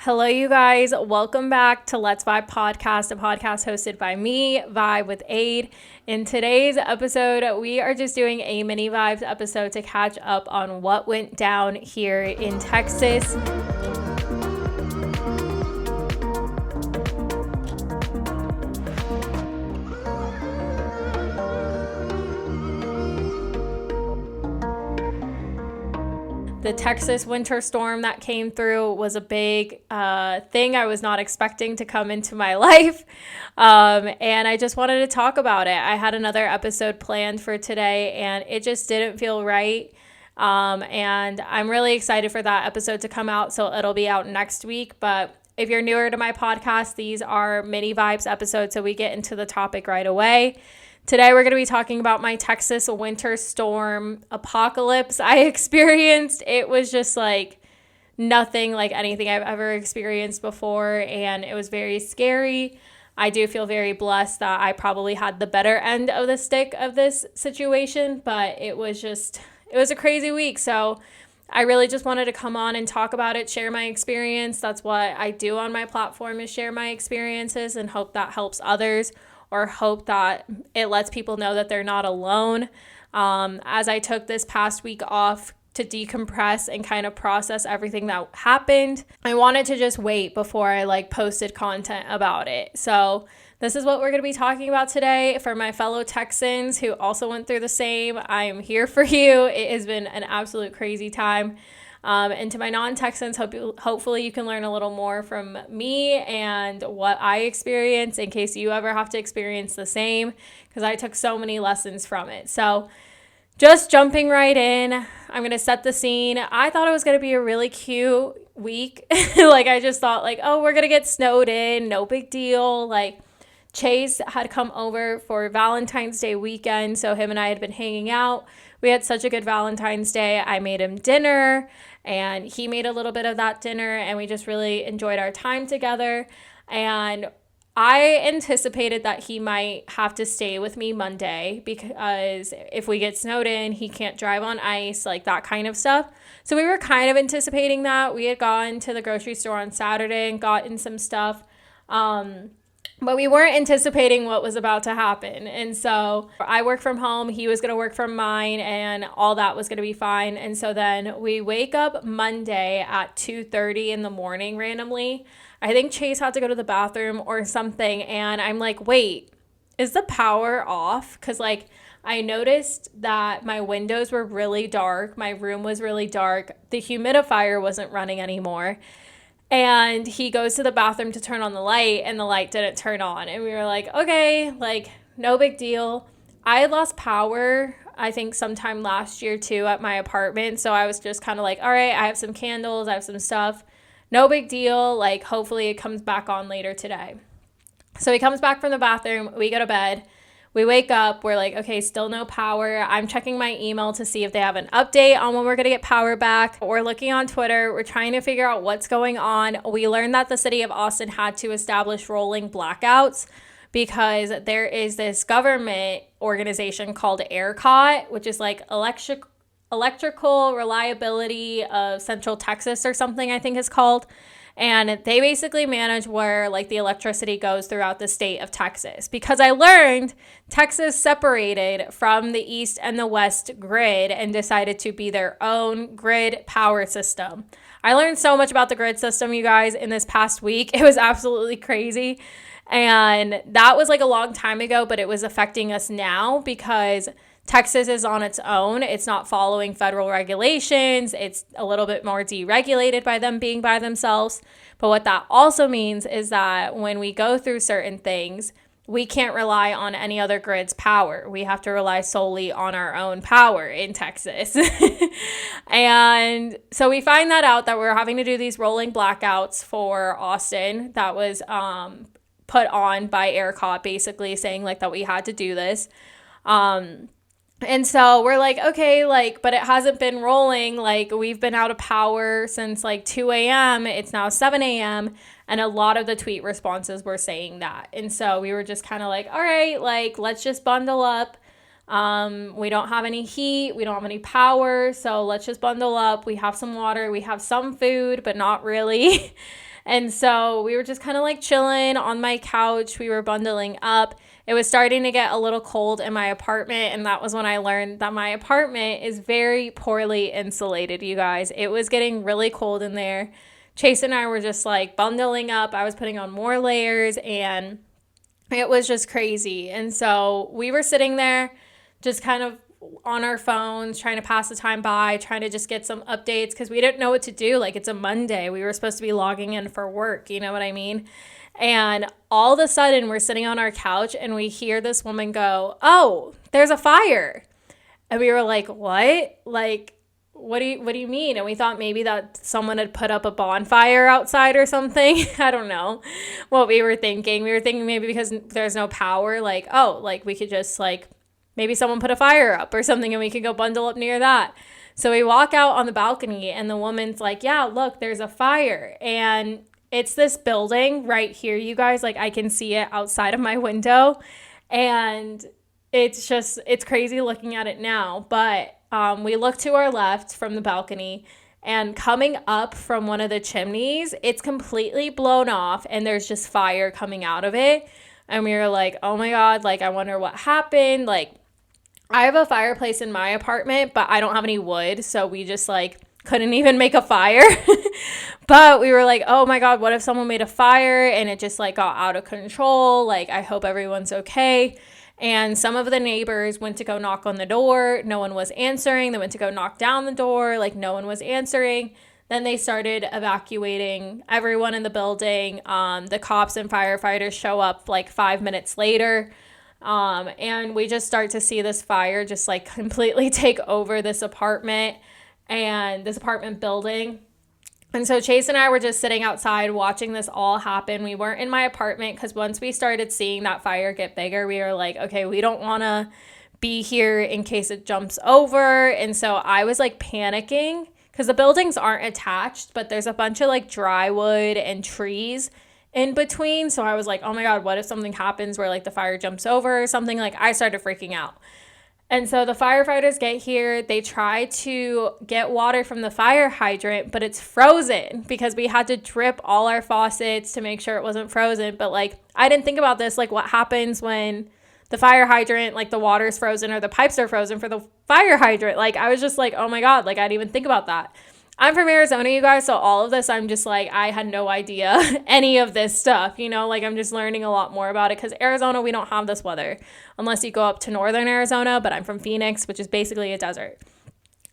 Hello, you guys. Welcome back to Let's Vibe Podcast, a podcast hosted by me, Vibe with Aid. In today's episode, we are just doing a mini vibes episode to catch up on what went down here in Texas. The Texas winter storm that came through was a big thing I was not expecting to come into my life. And I just wanted to talk about it. I had another episode planned for today and it just didn't feel right. And I'm really excited for that episode to come out. So it'll be out next week. But if you're newer to my podcast, these are mini vibes episodes. So we get into the topic right away. Today, we're going to be talking about my Texas winter storm apocalypse I experienced. It was just like nothing like anything I've ever experienced before, and it was very scary. I do feel very blessed that I probably had the better end of the stick of this situation, but it was a crazy week. So I really just wanted to come on and talk about it, share my experience. That's what I do on my platform, is share my experiences and hope that helps others, or hope that it lets people know that they're not alone. As I took this past week off to decompress and kind of process everything that happened, I wanted to just wait before I posted content about it. So this is what we're going to be talking about today. For my fellow Texans who also went through the same, I am here for you. It has been an absolute crazy time. And to my non-Texans, hopefully you can learn a little more from me and what I experienced in case you ever have to experience the same, because I took so many lessons from it. So just jumping right in, I'm going to set the scene. I thought it was going to be a really cute week. I just thought we're going to get snowed in, no big deal. Chase had come over for Valentine's Day weekend, so him and I had been hanging out. We had such a good Valentine's Day. I made him dinner, and he made a little bit of that dinner, and we just really enjoyed our time together. And I anticipated that he might have to stay with me Monday, because if we get snowed in, he can't drive on ice, that kind of stuff. So we were kind of anticipating that. We had gone to the grocery store on Saturday and gotten some stuff. But we weren't anticipating what was about to happen. And so I work from home, he was going to work from mine, and all that was going to be fine. And so then we wake up Monday at 2:30 in the morning randomly. I think Chase had to go to the bathroom or something. And I'm like, wait, is the power off? Because I noticed that my windows were really dark. My room was really dark. The humidifier wasn't running anymore. And he goes to the bathroom to turn on the light, and the light didn't turn on. And we were like, okay, no big deal. I had lost power, I think sometime last year too, at my apartment. So I was just kind of like, all right, I have some candles, I have some stuff. No big deal. Hopefully it comes back on later today. So he comes back from the bathroom. We go to bed. We wake up, we're like, okay, still no power. I'm checking my email to see if they have an update on when we're going to get power back. We're looking on Twitter. We're trying to figure out what's going on. We learned that the city of Austin had to establish rolling blackouts because there is this government organization called ERCOT, which is Electrical Reliability of Central Texas or something, I think it's called. And they basically manage where the electricity goes throughout the state of Texas. Because I learned Texas separated from the east and the west grid and decided to be their own grid power system. I learned so much about the grid system, you guys, in this past week. It was absolutely crazy. And that was a long time ago, but it was affecting us now because Texas is on its own. It's not following federal regulations. It's a little bit more deregulated by them being by themselves. But what that also means is that when we go through certain things, we can't rely on any other grid's power. We have to rely solely on our own power in Texas. And so we find that out that we're having to do these rolling blackouts for Austin. That was put on by ERCOT, basically saying that we had to do this. And so we're like, okay, but it hasn't been rolling. We've been out of power since 2 a.m. It's now 7 a.m. And a lot of the tweet responses were saying that. And so we were just kind of all right, let's just bundle up. We don't have any heat. We don't have any power. So let's just bundle up. We have some water. We have some food, but not really. And so we were just kind of like chilling on my couch. We were bundling up. It was starting to get a little cold in my apartment, and that was when I learned that my apartment is very poorly insulated, you guys. It was getting really cold in there. Chase and I were just like bundling up. I was putting on more layers, and it was just crazy. And so we were sitting there just kind of on our phones, trying to pass the time by, trying to just get some updates because we didn't know what to do. Like, it's a Monday. We were supposed to be logging in for work. You know what I mean? And all of a sudden, we're sitting on our couch and we hear this woman go, "Oh, there's a fire." And we were like, "What? Like, what do you mean?" And we thought maybe that someone had put up a bonfire outside or something. I don't know what we were thinking. We were thinking maybe because there's no power, like, oh, like we could just like maybe someone put a fire up or something and we could go bundle up near that. So we walk out on the balcony and the woman's like, "Yeah, look, there's a fire." And it's this building right here, you guys. Like, I can see it outside of my window. And it's crazy looking at it now. But we look to our left from the balcony, and coming up from one of the chimneys, it's completely blown off and there's just fire coming out of it. And we were like, "Oh my God, like, I wonder what happened." Like, I have a fireplace in my apartment, but I don't have any wood. So we just like couldn't even make a fire. But we were like, "Oh my God, what if someone made a fire and it just like got out of control? Like, I hope everyone's okay." And some of the neighbors went to go knock on the door. No one was answering. They went to go knock down the door. Like, no one was answering. Then they started evacuating everyone in the building. The cops and firefighters show up like 5 minutes later. And we just start to see this fire just like completely take over this apartment and this apartment building. And so Chase and I were just sitting outside watching this all happen. We weren't in my apartment because once we started seeing that fire get bigger, we were like, okay, we don't want to be here in case it jumps over. And so I was like panicking because the buildings aren't attached, but there's a bunch of like dry wood and trees in between. So I was like, oh my God, what if something happens where like the fire jumps over or something? Like, I started freaking out. And so the firefighters get here, they try to get water from the fire hydrant, but it's frozen because we had to drip all our faucets to make sure it wasn't frozen. But like, I didn't think about this, like what happens when the fire hydrant, like the water is frozen or the pipes are frozen for the fire hydrant. Like, I was just like, oh my God, like I didn't even think about that. I'm from Arizona, you guys, so all of this, I'm just like, I had no idea any of this stuff, you know, like I'm just learning a lot more about it because Arizona, we don't have this weather unless you go up to northern Arizona, but I'm from Phoenix, which is basically a desert.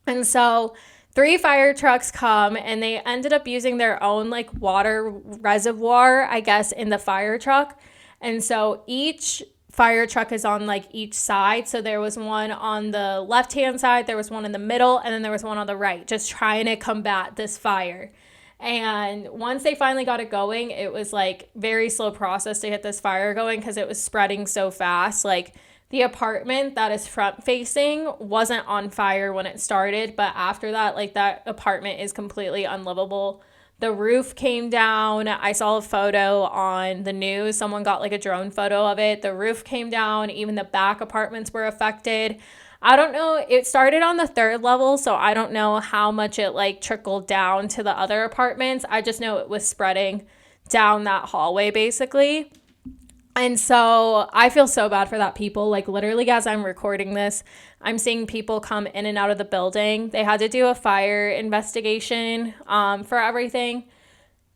And so 3 fire trucks come and they ended up using their own like water reservoir, I guess, in the fire truck. And so each fire truck is on like each side. So there was one on the left-hand side, there was one in the middle, and then there was one on the right, just trying to combat this fire. And once they finally got it going, it was like very slow process to get this fire going because it was spreading so fast. Like, the apartment that is front facing wasn't on fire when it started, but after that, like, that apartment is completely unlivable. The roof came down. I saw a photo on the news. Someone got like a drone photo of it. The roof came down. Even the back apartments were affected. I don't know. It started on the 3rd level, so I don't know how much it like trickled down to the other apartments. I just know it was spreading down that hallway basically. And so I feel so bad for that people. Like, literally, as I'm recording this, I'm seeing people come in and out of the building. They had to do a fire investigation for everything.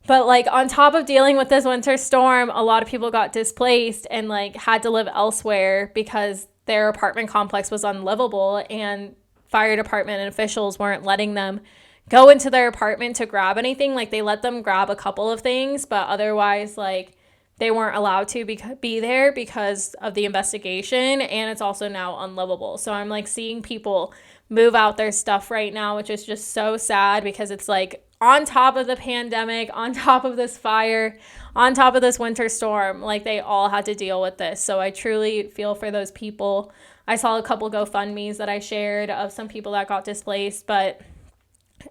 But like, on top of dealing with this winter storm, a lot of people got displaced and like had to live elsewhere because their apartment complex was unlivable and fire department and officials weren't letting them go into their apartment to grab anything. Like, they let them grab a couple of things, but otherwise, like, they weren't allowed to be there because of the investigation, and it's also now unlivable. So I'm like seeing people move out their stuff right now, which is just so sad because it's like on top of the pandemic, on top of this fire, on top of this winter storm, like they all had to deal with this. So I truly feel for those people. I saw a couple GoFundMes that I shared of some people that got displaced, but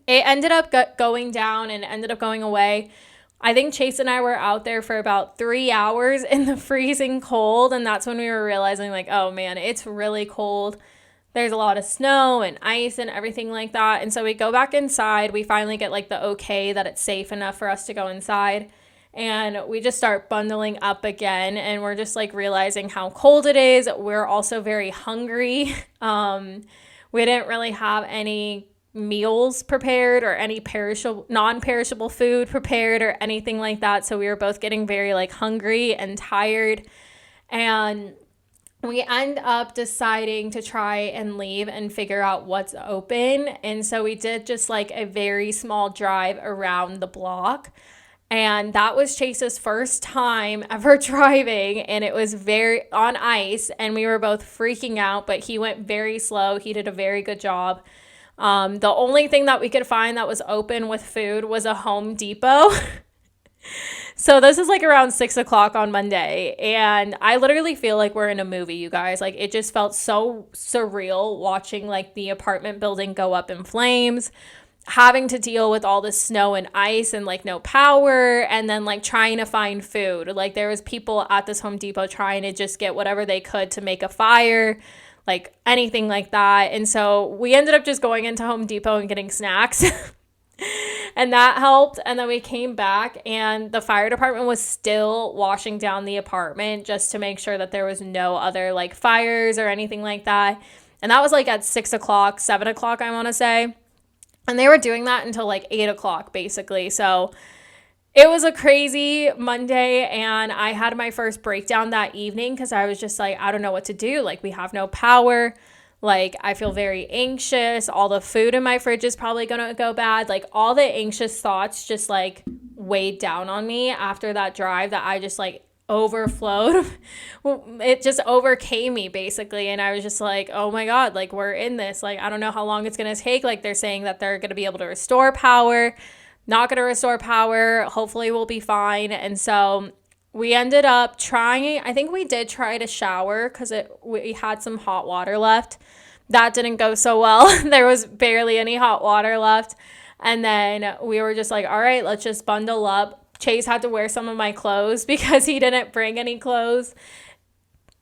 it ended up going down and ended up going away. I think Chase and I were out there for about 3 hours in the freezing cold, and that's when we were realizing, like, oh man, it's really cold. there's a lot of snow and ice and everything like that. And so we go back inside. We finally get like the okay that it's safe enough for us to go inside. And we just start bundling up again. And we're just like realizing how cold it is. We're also very hungry. We didn't really have any meals prepared or any non-perishable food prepared or anything like that. So we were both getting very like hungry and tired. And we end up deciding to try and leave and figure out what's open. And so we did just like a very small drive around the block. And that was Chase's first time ever driving. And it was very on ice. And we were both freaking out, but he went very slow. He did a very good job. The only thing that we could find that was open with food was a Home Depot. So this is like around 6 o'clock on Monday, and I literally feel like we're in a movie, you guys. Like, it just felt so surreal watching like the apartment building go up in flames, having to deal with all the snow and ice and like no power, and then like trying to find food. Like, there was people at this Home Depot trying to just get whatever they could to make a fire, like anything like that. And so we ended up just going into Home Depot and getting snacks. And that helped. And then we came back and the fire department was still washing down the apartment just to make sure that there was no other like fires or anything like that. And that was like at 6 o'clock, 7 o'clock, I want to say. And they were doing that until like 8 o'clock, basically. So it was a crazy Monday, and I had my first breakdown that evening because I was just like, I don't know what to do. Like, we have no power. Like, I feel very anxious. All the food in my fridge is probably going to go bad. Like, all the anxious thoughts just, like, weighed down on me after that drive that I just, like, overflowed. It just overcame me, basically. And I was just like, oh, my God, like, we're in this. Like, I don't know how long it's going to take. Like, they're saying that they're going to be able to restore power. Not going to restore power. Hopefully we'll be fine. And so we ended up trying, I think we did try to shower because we had some hot water left. That didn't go so well. There was barely any hot water left. And then we were just like, all right, let's just bundle up. Chase had to wear some of my clothes because he didn't bring any clothes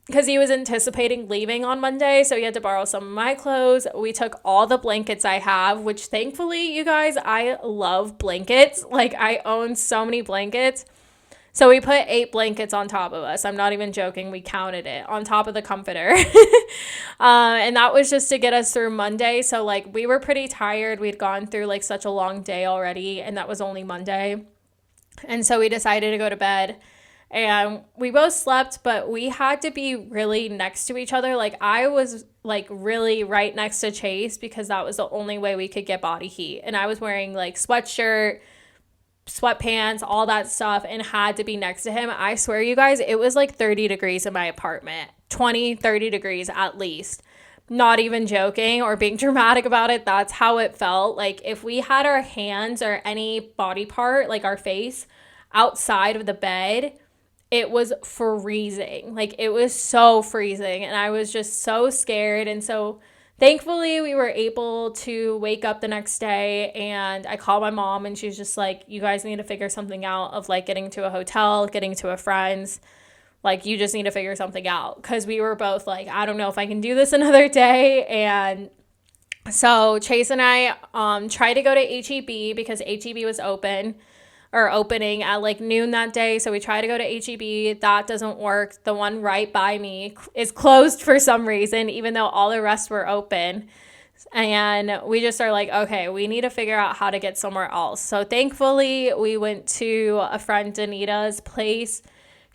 because he was anticipating leaving on Monday. So he had to borrow some of my clothes. We took all the blankets I have, which thankfully, you guys, I love blankets. Like, I own so many blankets. So we put 8 blankets on top of us. I'm not even joking. We counted it on top of the comforter. And that was just to get us through Monday. So, like, we were pretty tired. We'd gone through, like, such a long day already, and that was only Monday. And so we decided to go to bed. And we both slept, but we had to be really next to each other. Like, I was, like, really right next to Chase because that was the only way we could get body heat. And I was wearing, like, sweatshirt, sweatpants, all that stuff, and had to be next to him. I swear, you guys, it was like 30 degrees in my apartment. 30 degrees at least. Not even joking or being dramatic about it. That's how it felt. Like, if we had our hands or any body part, like our face, outside of the bed, it was freezing. Like, it was so freezing, and I was just so scared. And so thankfully, we were able to wake up the next day, and I called my mom, and she's just like, you guys need to figure something out of, like, getting to a hotel, getting to a friend's. Like, you just need to figure something out, because we were both like, I don't know if I can do this another day. And so Chase and I tried to go to H-E-B because H-E-B was opening at like noon that day. So we tried to go to H-E-B. That doesn't work. The one right by me is closed for some reason, even though all the rest were open. And we just are like, okay, we need to figure out how to get somewhere else. So thankfully, we went to a friend, Danita's place.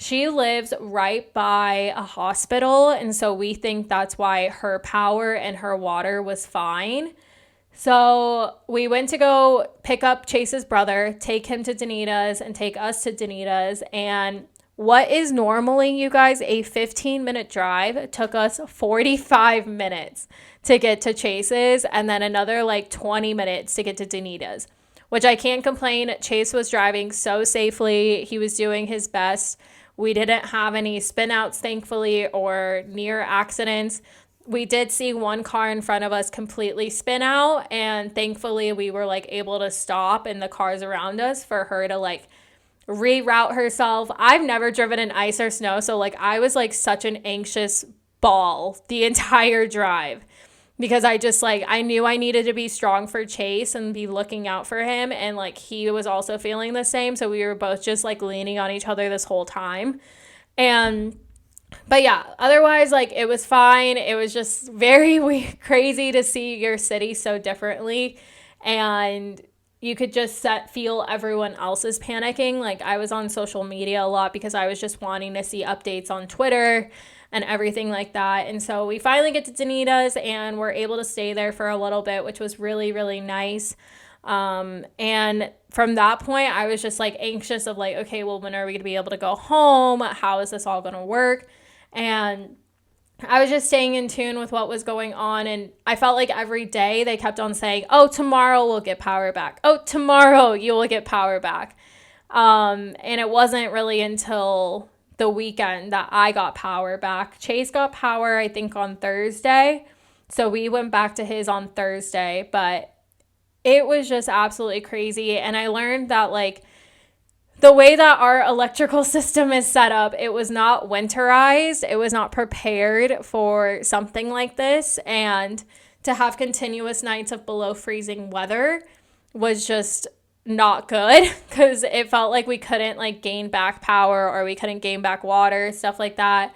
She lives right by a hospital, and so we think that's why her power and her water was fine. So we went to go pick up Chase's brother, take him to Danita's, and take us to Danita's. And what is normally, you guys, a 15-minute drive took us 45 minutes to get to Chase's, and then another like 20 minutes to get to Danita's, which I can't complain. Chase was driving so safely. He was doing his best. We didn't have any spinouts, thankfully, or near accidents. We did see one car in front of us completely spin out, and thankfully we were like able to stop in the cars around us for her to like reroute herself. I've never driven in ice or snow, so like I was like such an anxious ball the entire drive. because I just like, I knew I needed to be strong for Chase and be looking out for him. And like, he was also feeling the same. So we were both just like leaning on each other this whole time. And, but yeah, otherwise, like, it was fine. It was just very weird, crazy to see your city so differently. And you could just feel everyone else is panicking. Like, I was on social media a lot because I was just wanting to see updates on Twitter and everything like that. And so we finally get to Danita's and we're able to stay there for a little bit, which was really, really nice. And from that point, I was just like anxious of like, okay, well, when are we going to be able to go home? How is this all going to work? And I was just staying in tune with what was going on. And I felt like every day they kept on saying, oh, tomorrow we'll get power back. Oh, tomorrow you will get power back. And it wasn't really until the weekend that I got power back. Chase got power, I think, on Thursday. So we went back to his on Thursday, but it was just absolutely crazy. And I learned that like the way that our electrical system is set up, it was not winterized. It was not prepared for something like this. And to have continuous nights of below freezing weather was just not good, because it felt like we couldn't like gain back power or we couldn't gain back water, stuff like that.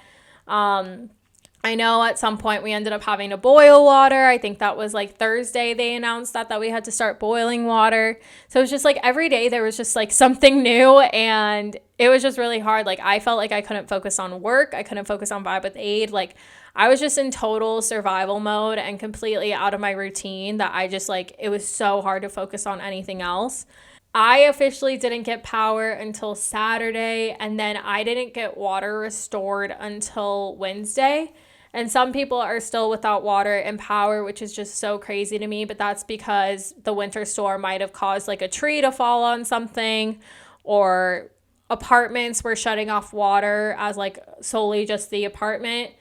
I know at some point we ended up having to boil water. I think that was like Thursday they announced that we had to start boiling water. So it was just like every day there was just like something new, and it was just really hard. Like I felt like I couldn't focus on work. I couldn't focus on Vibe with Aid. Like I was just in total survival mode and completely out of my routine, that I just like, it was so hard to focus on anything else. I officially didn't get power until Saturday, and then I didn't get water restored until Wednesday. And some people are still without water and power, which is just so crazy to me. But that's because the winter storm might have caused like a tree to fall on something, or apartments were shutting off water as like solely just the apartment.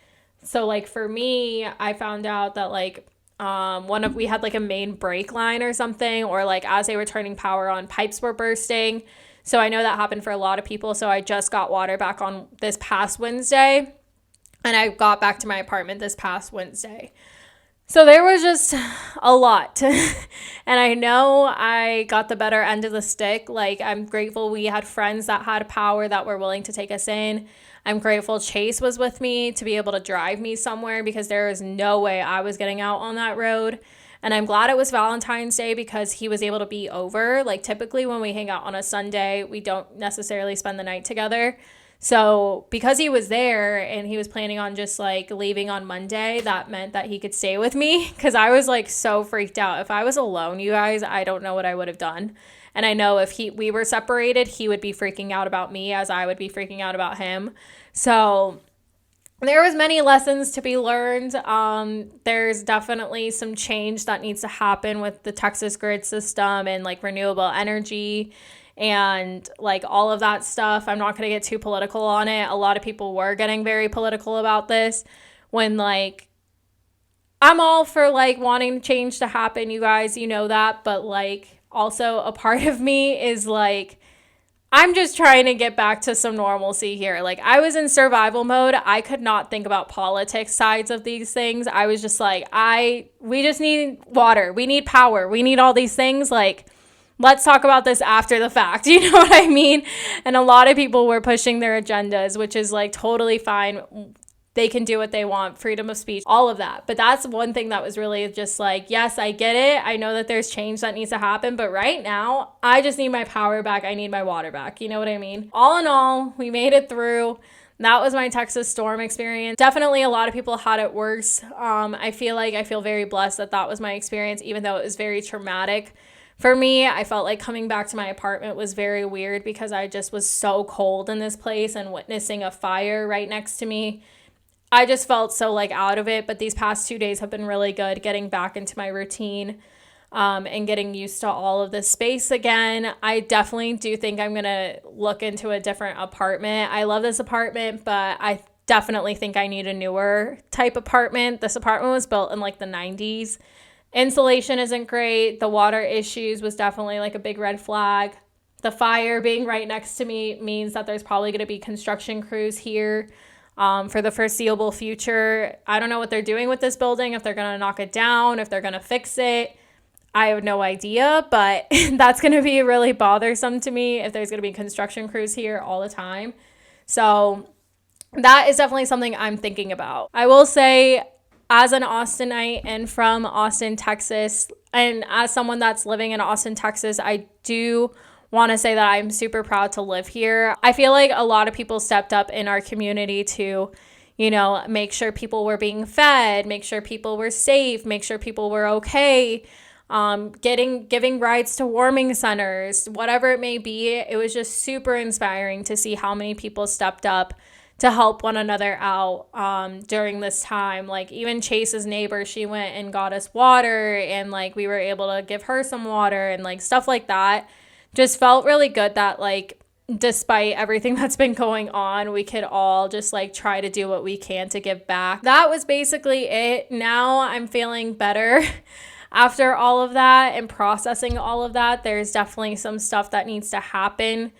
So like for me, I found out that like we had like a main break line or something, or like as they were turning power on, pipes were bursting. So I know that happened for a lot of people. So I just got water back on this past Wednesday, and I got back to my apartment this past Wednesday. So there was just a lot. And I know I got the better end of the stick. Like, I'm grateful we had friends that had power that were willing to take us in. I'm grateful Chase was with me to be able to drive me somewhere, because there was no way I was getting out on that road. And I'm glad it was Valentine's Day, because he was able to be over. Like, typically when we hang out on a Sunday, we don't necessarily spend the night together. So because he was there and he was planning on just like leaving on Monday, that meant that he could stay with me, because I was like so freaked out. If I was alone, you guys, I don't know what I would have done. And I know if we were separated, he would be freaking out about me as I would be freaking out about him. So there was many lessons to be learned. There's definitely some change that needs to happen with the Texas grid system and like renewable energy and like all of that stuff. I'm not going to get too political on it. A lot of people were getting very political about this, when like I'm all for like wanting change to happen, you guys, you know that, but like also a part of me is like, I'm just trying to get back to some normalcy here. Like, I was in survival mode. I could not think about politics sides of these things. I was just like, we just need water. We need power. We need all these things. Like, let's talk about this after the fact. You know what I mean? And a lot of people were pushing their agendas, which is like totally fine. They can do what they want, freedom of speech, all of that. But that's one thing that was really just like, yes, I get it. I know that there's change that needs to happen. But right now, I just need my power back. I need my water back. You know what I mean? All in all, we made it through. That was my Texas storm experience. Definitely a lot of people had it worse. I feel very blessed that that was my experience, even though it was very traumatic. For me, I felt like coming back to my apartment was very weird, because I just was so cold in this place, and witnessing a fire right next to me, I just felt so like out of it. But these past 2 days have been really good, getting back into my routine and getting used to all of this space again. I definitely do think I'm going to look into a different apartment. I love this apartment, but I definitely think I need a newer type apartment. This apartment was built in like the 90s. Insulation isn't great. The water issues was definitely like a big red flag. The fire being right next to me means that there's probably going to be construction crews here for the foreseeable future. I don't know what they're doing with this building, if they're going to knock it down, if they're going to fix it. I have no idea, but that's going to be really bothersome to me if there's going to be construction crews here all the time. So that is definitely something I'm thinking about. I will say, as an Austinite and from Austin, Texas, and as someone that's living in Austin, Texas, I do want to say that I'm super proud to live here. I feel like a lot of people stepped up in our community to, make sure people were being fed, make sure people were safe, make sure people were okay. Giving rides to warming centers, whatever it may be. It was just super inspiring to see how many people stepped up to help one another out during this time. Like even Chase's neighbor, she went and got us water, and like we were able to give her some water and like stuff like that. Just felt really good that like despite everything that's been going on, we could all just like try to do what we can to give back. That was basically it. Now I'm feeling better. After all of that and processing all of that, there's definitely some stuff that needs to happen.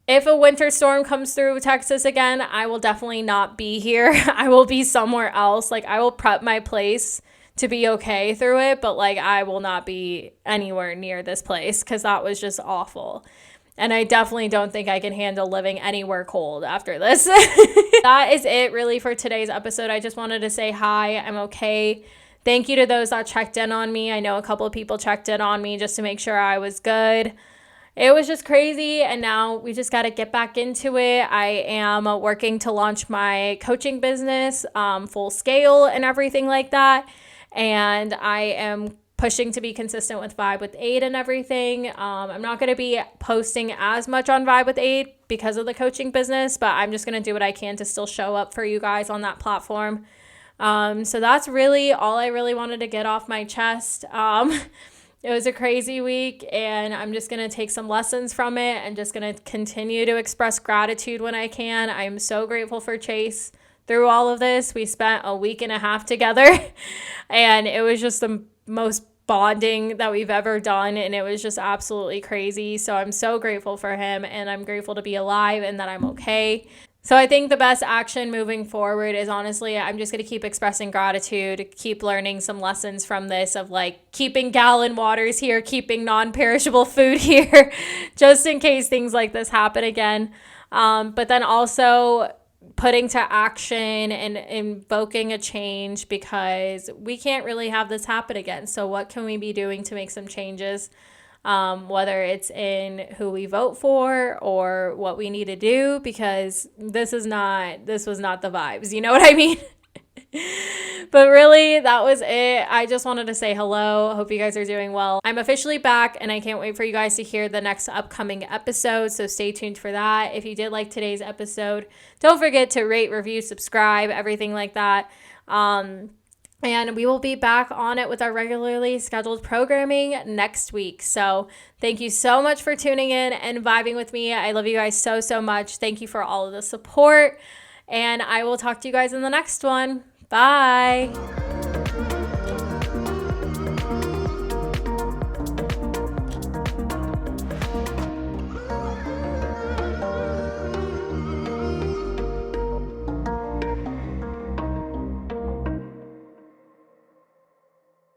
If a winter storm comes through Texas again, I will definitely not be here. I will be somewhere else. Like I will prep my place to be okay through it, but like I will not be anywhere near this place because that was just awful. And I definitely don't think I can handle living anywhere cold after this. That is it really for today's episode. I just wanted to say hi. I'm okay. Thank you to those that checked in on me. I know a couple of people checked in on me just to make sure I was good. It was just crazy, and now we just got to get back into it. I am working to launch my coaching business, full scale and everything like that, and I am pushing to be consistent with Vibe with Aid and everything. I'm not going to be posting as much on Vibe with Aid because of the coaching business, but I'm just going to do what I can to still show up for you guys on that platform. So that's really all I really wanted to get off my chest. It was a crazy week, and I'm just going to take some lessons from it and just going to continue to express gratitude when I can. I'm so grateful for Chase through all of this. We spent a week and a half together, and it was just the most bonding that we've ever done, and it was just absolutely crazy. So I'm so grateful for him, and I'm grateful to be alive and that I'm okay. So I think the best action moving forward is honestly, I'm just going to keep expressing gratitude, keep learning some lessons from this of like keeping gallon waters here, keeping non-perishable food here, just in case things like this happen again. But then also putting to action and invoking a change because we can't really have this happen again. So what can we be doing to make some changes? Whether it's in who we vote for or what we need to do, because this was not the vibes. You know what I mean? But really, that was it. I just wanted to say hello. Hope you guys are doing well. I'm officially back, and I can't wait for you guys to hear the next upcoming episode. So stay tuned for that. If you did like today's episode, don't forget to rate, review, subscribe, everything like that. And we will be back on it with our regularly scheduled programming next week. So thank you so much for tuning in and vibing with me. I love you guys so, so much. Thank you for all of the support. And I will talk to you guys in the next one. Bye.